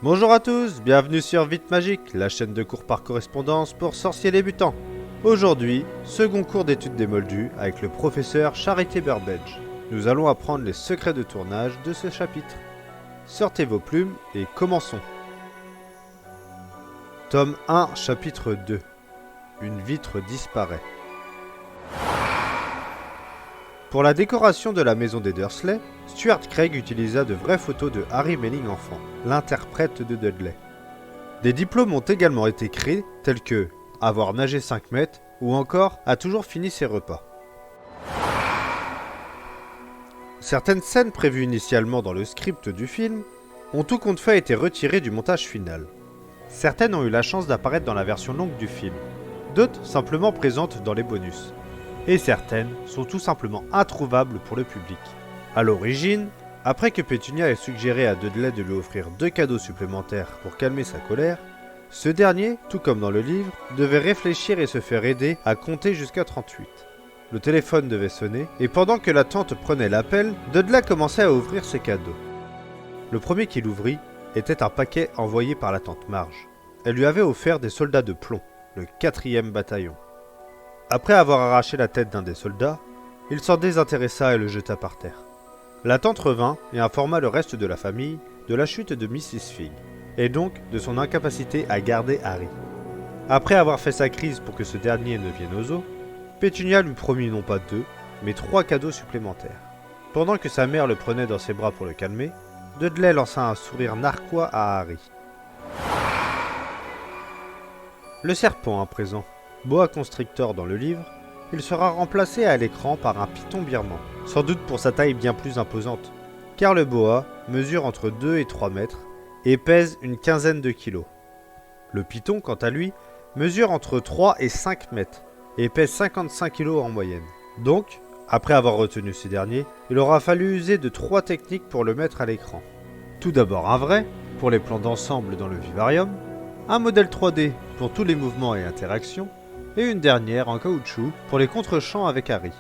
Bonjour à tous, bienvenue sur Vite Magique, la chaîne de cours par correspondance pour sorciers débutants. Aujourd'hui, second cours d'études des Moldus avec le professeur Charité Burbage. Nous allons apprendre les secrets de tournage de ce chapitre. Sortez vos plumes et commençons. Tome 1, chapitre 2. Une vitre disparaît. Pour la décoration de la maison des Dursley, Stuart Craig utilisa de vraies photos de Harry Melling enfant, l'interprète de Dudley. Des diplômes ont également été créés, tels que avoir nagé 5 mètres ou encore a toujours fini ses repas. Certaines scènes prévues initialement dans le script du film ont tout compte fait été retirées du montage final. Certaines ont eu la chance d'apparaître dans la version longue du film, d'autres simplement présentes dans les bonus. Et certaines sont tout simplement introuvables pour le public. A l'origine, après que Pétunia ait suggéré à Dudley de lui offrir 2 cadeaux supplémentaires pour calmer sa colère, ce dernier, tout comme dans le livre, devait réfléchir et se faire aider à compter jusqu'à 38. Le téléphone devait sonner, et pendant que la tante prenait l'appel, Dudley commençait à ouvrir ses cadeaux. Le premier qu'il ouvrit était un paquet envoyé par la tante Marge. Elle lui avait offert des soldats de plomb, le 4e bataillon. Après avoir arraché la tête d'un des soldats, il s'en désintéressa et le jeta par terre. La tante revint et informa le reste de la famille de la chute de Mrs. Fig, et donc de son incapacité à garder Harry. Après avoir fait sa crise pour que ce dernier ne vienne aux eaux, Pétunia lui promit non pas 2, mais 3 cadeaux supplémentaires. Pendant que sa mère le prenait dans ses bras pour le calmer, Dudley lança un sourire narquois à Harry. Le serpent à présent. Boa constrictor dans le livre, il sera remplacé à l'écran par un python birman, sans doute pour sa taille bien plus imposante, car le boa mesure entre 2 et 3 mètres et pèse une quinzaine de kilos. Le python, quant à lui, mesure entre 3 et 5 mètres et pèse 55 kilos en moyenne. Donc, après avoir retenu ce dernier, il aura fallu user de 3 techniques pour le mettre à l'écran. Tout d'abord un vrai, pour les plans d'ensemble dans le vivarium, un modèle 3D pour tous les mouvements et interactions, et une dernière en caoutchouc pour les contre-champs avec Harry.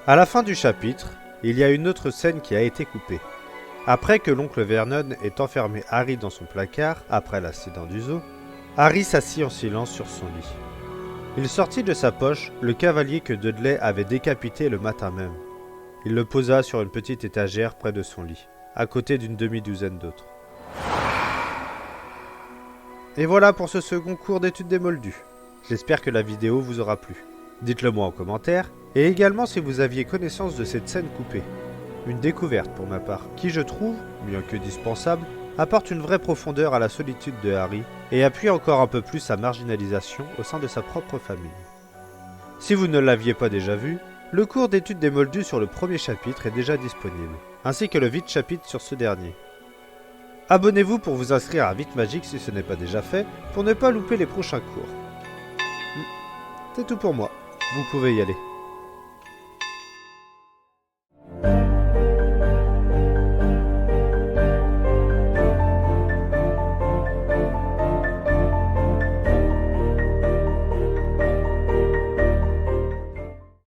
À la fin du chapitre, il y a une autre scène qui a été coupée. Après que l'oncle Vernon ait enfermé Harry dans son placard après l'accident du zoo, Harry s'assit en silence sur son lit. Il sortit de sa poche le cavalier que Dudley avait décapité le matin même. Il le posa sur une petite étagère près de son lit, à côté d'une demi-douzaine d'autres. Et voilà pour ce second cours d'études des Moldus. J'espère que la vidéo vous aura plu. Dites-le moi en commentaire, et également si vous aviez connaissance de cette scène coupée. Une découverte pour ma part, qui je trouve, bien que dispensable, apporte une vraie profondeur à la solitude de Harry, et appuie encore un peu plus sa marginalisation au sein de sa propre famille. Si vous ne l'aviez pas déjà vu, le cours d'études des Moldus sur le premier chapitre est déjà disponible, ainsi que le vide chapitre sur ce dernier. Abonnez-vous pour vous inscrire à Vite Magique si ce n'est pas déjà fait, pour ne pas louper les prochains cours. C'est tout pour moi, vous pouvez y aller.